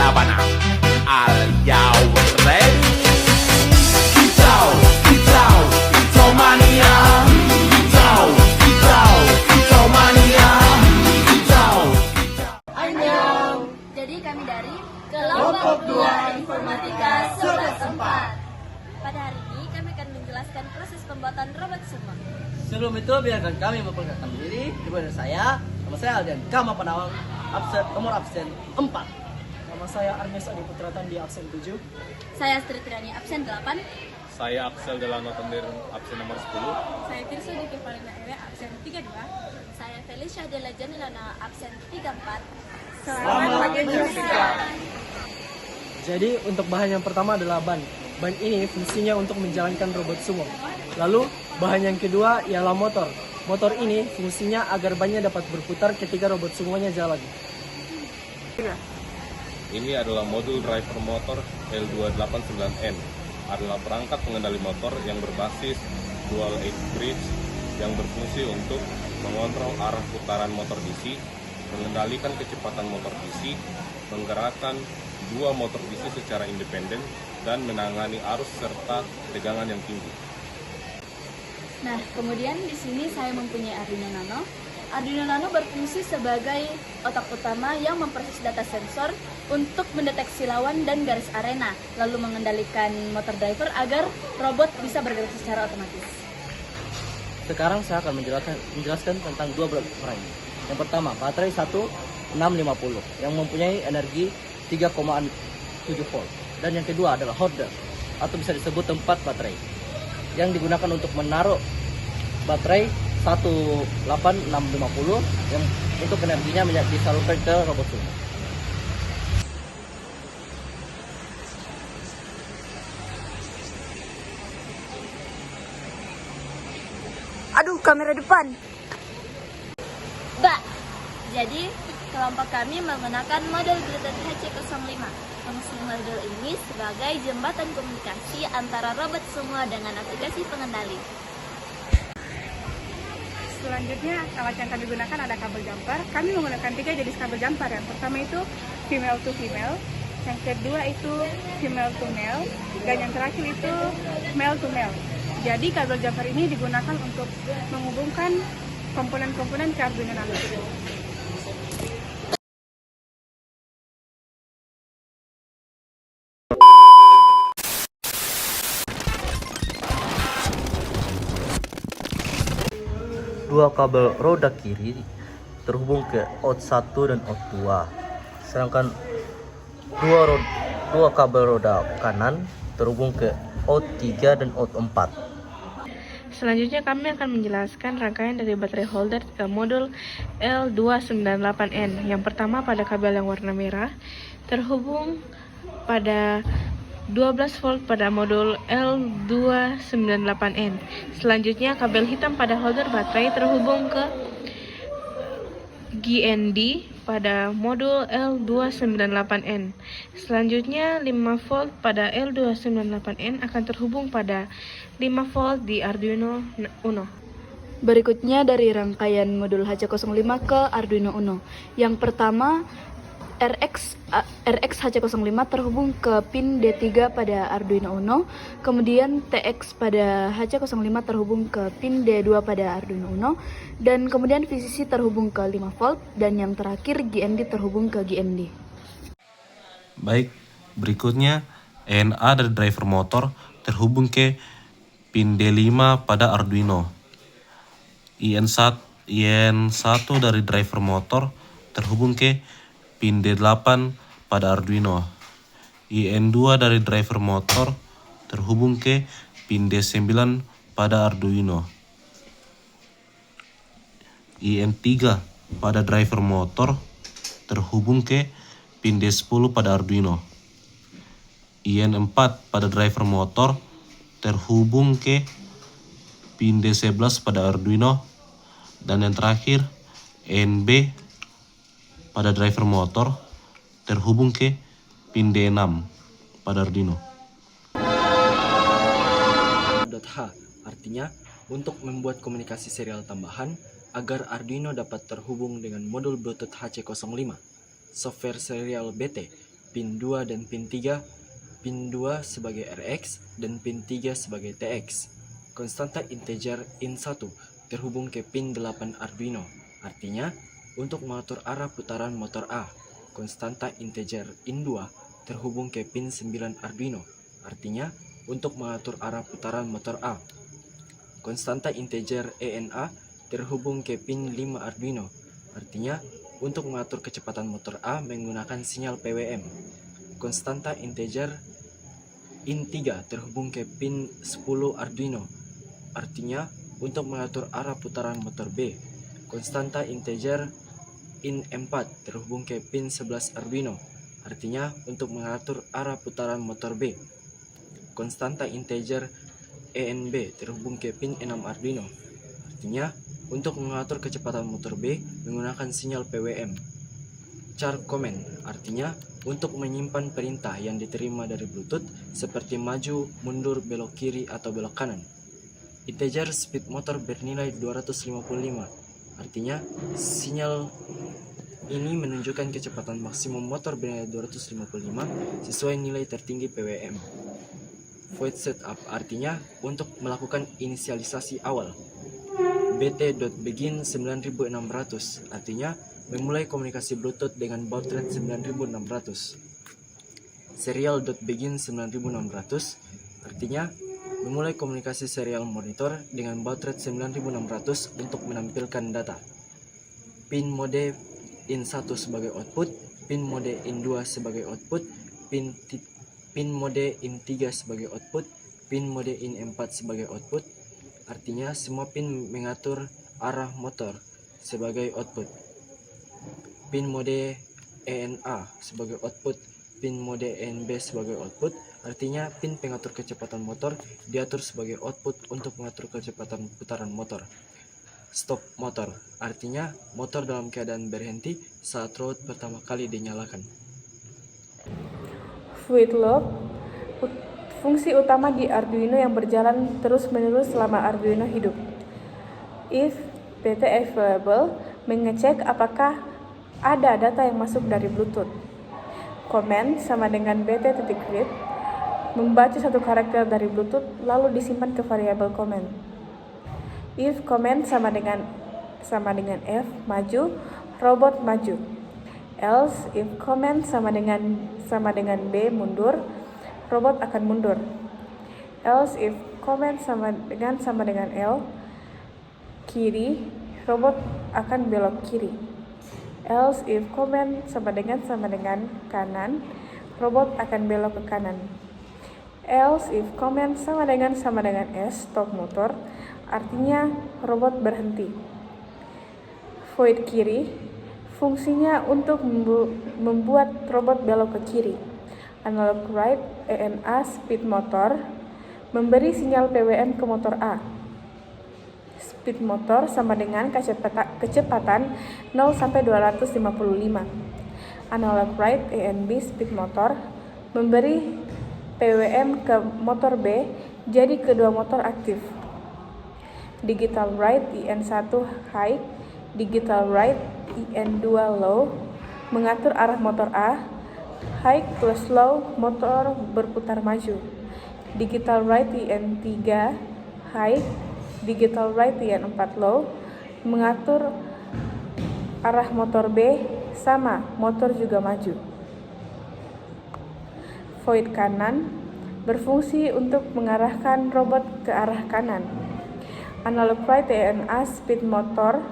Sabana. Are you ready? Kicau, kicau, kicau mania. Kicau, kicau, kicau mania. Kicau, kicau. Annyeong. Jadi kami dari Kelompok 2 Informatika 11 4. Pada hari ini kami akan menjelaskan proses pembuatan robot sumo. Sebelum itu biarkan kami memperkenalkan diri. Kepada nama saya Aldian Kama Panawang, nomor absen 4. Nama saya Arnes Adi Putratan di absen 7. Saya Astrid Tirani absen 8. Saya Axel Delano Tendir, absen nomor 10. Saya Tirso Diki Paulina Ewe absen 32. Saya Felicia Dela Janilana absen 34. Selamat menyaksikan. Jadi untuk bahan yang pertama adalah ban. Ban ini fungsinya untuk menjalankan robot sumo. Lalu bahan yang kedua ialah motor. Motor ini fungsinya agar bannya dapat berputar ketika robot sumonya jalan. Ini adalah modul driver motor L289N. Adalah perangkat pengendali motor yang berbasis dual edge bridge yang berfungsi untuk mengontrol arah putaran motor DC, mengendalikan kecepatan motor DC, menggerakkan dua motor DC secara independen, dan menangani arus serta tegangan yang tinggi. Nah, kemudian di sini saya mempunyai Arduino Nano. Arduino Nano berfungsi sebagai otak utama yang memproses data sensor untuk mendeteksi lawan dan garis arena, lalu mengendalikan motor driver agar robot bisa bergerak secara otomatis. Sekarang saya akan menjelaskan tentang dua baterai. Yang pertama, baterai 1650 yang mempunyai energi 3,7 volt. Dan yang kedua adalah holder atau bisa disebut tempat baterai yang digunakan untuk menaruh baterai 18650 yang untuk energinya disalurkan ke robot sumo. Aduh, kamera depan. Jadi, kelompok kami menggunakan model Bluetooth HC05. Fungsi model ini sebagai jembatan komunikasi antara robot sumo dengan aplikasi pengendali. Selanjutnya, alat yang kami gunakan ada kabel jumper. Kami menggunakan 3 jenis kabel jumper. Yang pertama itu female to female, yang kedua itu female to male, dan yang terakhir itu male to male. Jadi kabel jumper ini digunakan untuk menghubungkan komponen-komponen ke Arduino Nano. Dua kabel roda kiri terhubung ke out 1 dan out 2. Sedangkan dua kabel roda kanan terhubung ke out 3 dan out 4. Selanjutnya kami akan menjelaskan rangkaian dari baterai holder ke modul L298N. Yang pertama pada kabel yang warna merah terhubung pada 12 volt pada modul L298N. Selanjutnya kabel hitam pada holder baterai terhubung ke GND pada modul L298N. Selanjutnya 5 volt pada L298N akan terhubung pada 5 volt di Arduino Uno. Berikutnya dari rangkaian modul HC05 ke Arduino Uno. Yang pertama, RX HC05 terhubung ke pin D3 pada Arduino Uno, kemudian TX pada HC05 terhubung ke pin D2 pada Arduino Uno, dan kemudian VCC terhubung ke 5 volt, dan yang terakhir GND terhubung ke GND. Baik, berikutnya NA dari driver motor terhubung ke pin D5 pada Arduino. IN1 dari driver motor terhubung ke pin D8 pada Arduino. IN2 dari driver motor terhubung ke pin D9 pada Arduino. IN3 pada driver motor terhubung ke pin D10 pada Arduino. IN4 pada driver motor terhubung ke pin D11 pada Arduino. Dan yang terakhir, NB pada driver motor terhubung ke pin D6 pada Arduino. .H artinya untuk membuat komunikasi serial tambahan agar Arduino dapat terhubung dengan modul Bluetooth HC05. Software serial BT pin 2 dan pin 3, pin 2 sebagai RX dan pin 3 sebagai TX. Konstanta integer IN1 terhubung ke pin 8 Arduino, artinya untuk mengatur arah putaran motor A. Konstanta integer IN2 terhubung ke pin 9 Arduino, artinya untuk mengatur arah putaran motor A. Konstanta integer ENA terhubung ke pin 5 Arduino, artinya untuk mengatur kecepatan motor A menggunakan sinyal PWM. Konstanta integer IN3 terhubung ke pin 10 Arduino, artinya untuk mengatur arah putaran motor B. Konstanta integer IN4 terhubung ke pin 11 Arduino, artinya untuk mengatur arah putaran motor B. Konstanta integer ENB terhubung ke pin 6 Arduino, artinya untuk mengatur kecepatan motor B menggunakan sinyal PWM. Char command artinya untuk menyimpan perintah yang diterima dari Bluetooth seperti maju, mundur, belok kiri, atau belok kanan. Integer speed motor bernilai 255, artinya sinyal ini menunjukkan kecepatan maksimum motor bernilai 255 sesuai nilai tertinggi PWM. Void setup artinya untuk melakukan inisialisasi awal. bt.begin 9600 artinya memulai komunikasi Bluetooth dengan baud rate 9600. Serial.begin 9600 artinya memulai komunikasi serial monitor dengan baud rate 9600 untuk menampilkan data. Pin mode IN1 sebagai output, pin mode IN2 sebagai output, pin mode IN3 sebagai output, pin mode IN4 sebagai output. Artinya semua pin mengatur arah motor sebagai output. Pin mode ENA sebagai output, pin mode ENB sebagai output, artinya pin pengatur kecepatan motor diatur sebagai output untuk mengatur kecepatan putaran motor. Stop motor, artinya motor dalam keadaan berhenti saat road pertama kali dinyalakan. Fluid loop, fungsi utama di Arduino yang berjalan terus-menerus selama Arduino hidup. If PT available, mengecek apakah ada data yang masuk dari Bluetooth. Comment sama dengan bt.read, membaca satu karakter dari Bluetooth lalu disimpan ke variabel comment. If comment sama dengan F, maju, robot maju. Else if comment sama dengan B, mundur, robot akan mundur. Else if comment sama dengan L, kiri, robot akan belok kiri. Else if comment sama dengan kanan, robot akan belok ke kanan. Else if comment sama dengan S, stop motor, artinya robot berhenti. Void kiri, fungsinya untuk membuat robot belok ke kiri. Analog right, ENA, speed motor, memberi sinyal PWM ke motor A. Speed motor sama dengan kecepatan 0 sampai 255. Analog right, ENB, speed motor, memberi PWM ke motor B, jadi kedua motor aktif. Digital right, IN1 high, digital right, IN2 low, mengatur arah motor A. High plus low, motor berputar maju. Digital right, IN3 high, digital right, IN4 low, mengatur arah motor B, sama, motor juga maju. Void kanan, berfungsi untuk mengarahkan robot ke arah kanan. Analog right, ENA, speed motor,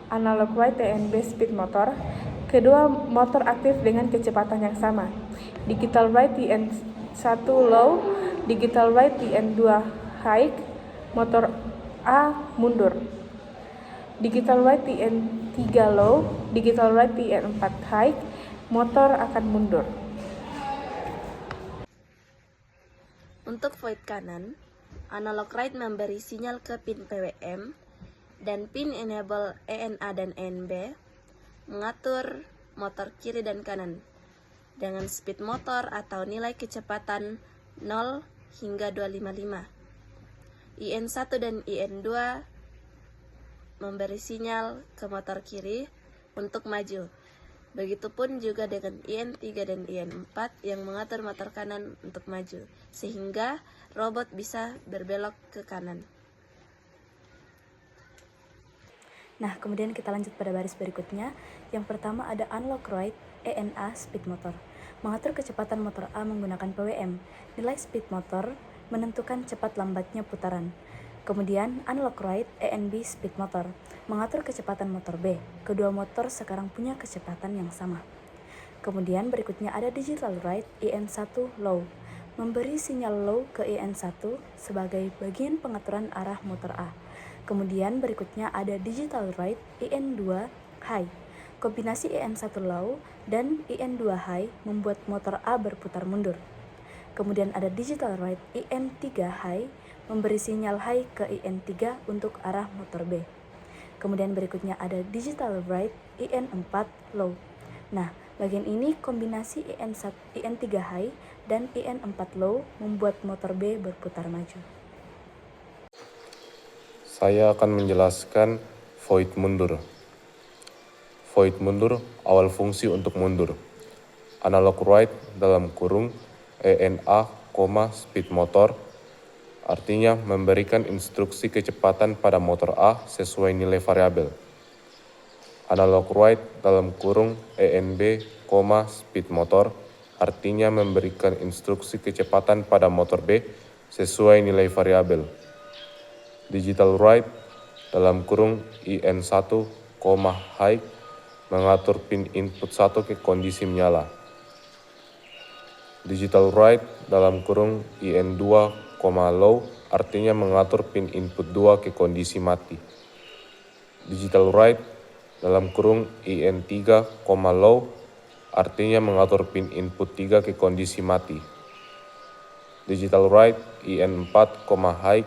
analog right, ENB, speed motor, kedua motor aktif dengan kecepatan yang sama. Digital right, IN1 low, digital right, IN2 high, motor A mundur. Digital right, IN3 low, digital right, IN4 high, motor akan mundur. Untuk void kanan, analog right memberi sinyal ke pin PWM dan pin enable ENA dan ENB mengatur motor kiri dan kanan dengan speed motor atau nilai kecepatan 0 hingga 255. IN1 dan IN2 memberi sinyal ke motor kiri untuk maju Begitupun juga dengan IN3 dan IN4 yang mengatur motor kanan untuk maju, sehingga robot bisa berbelok ke kanan. Nah, kemudian kita lanjut pada baris berikutnya. Yang pertama ada unlock right ENA speed motor. Mengatur kecepatan motor A menggunakan PWM. Nilai speed motor menentukan cepat lambatnya putaran. Kemudian unlock right ENB speed motor, mengatur kecepatan motor B. Kedua motor sekarang punya kecepatan yang sama. Kemudian berikutnya ada digital right IN1 low, memberi sinyal low ke IN1 sebagai bagian pengaturan arah motor A. Kemudian berikutnya ada digital right IN2 high. Kombinasi IN1 low dan IN2 high membuat motor A berputar mundur. Kemudian ada digital right IN3 high, memberi sinyal high ke IN3 untuk arah motor B. Kemudian berikutnya ada digital right IN4 low. Nah, bagian ini kombinasi IN3 high dan IN4 low membuat motor B berputar maju. Saya akan menjelaskan void mundur. Void mundur awal fungsi untuk mundur. Analog right dalam kurung ENA, speed motor, artinya memberikan instruksi kecepatan pada motor A sesuai nilai variabel. Analog right dalam kurung ENB, speed motor, artinya memberikan instruksi kecepatan pada motor B sesuai nilai variabel. Digital right dalam kurung IN1, high, mengatur pin input 1 ke kondisi menyala. Digital right dalam kurung IN2, low, artinya mengatur pin input 2 ke kondisi mati. Digital right dalam kurung IN3, low, artinya mengatur pin input 3 ke kondisi mati. Digital right IN4, high,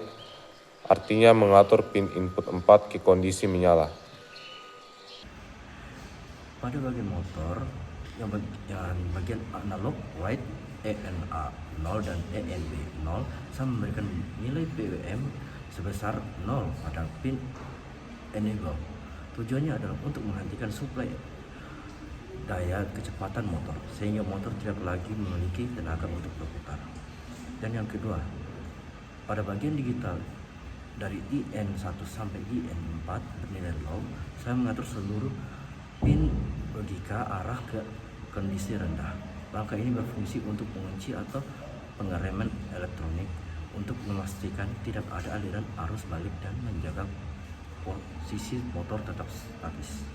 artinya mengatur pin input 4 ke kondisi menyala. Pada bagian motor, yang bagian analog right ENA 0 dan ENB 0, saya memberikan nilai PWM sebesar 0 pada pin enable. Tujuannya adalah untuk menghentikan suplai daya kecepatan motor, sehingga motor tidak lagi memiliki tenaga untuk berputar. Dan yang kedua, pada bagian digital dari IN1 sampai IN4 bernilai low, saya mengatur seluruh pin logika arah ke kondisi rendah. Langkah ini berfungsi untuk mengunci atau pengereman elektronik untuk memastikan tidak ada aliran arus balik dan menjaga posisi motor tetap statis.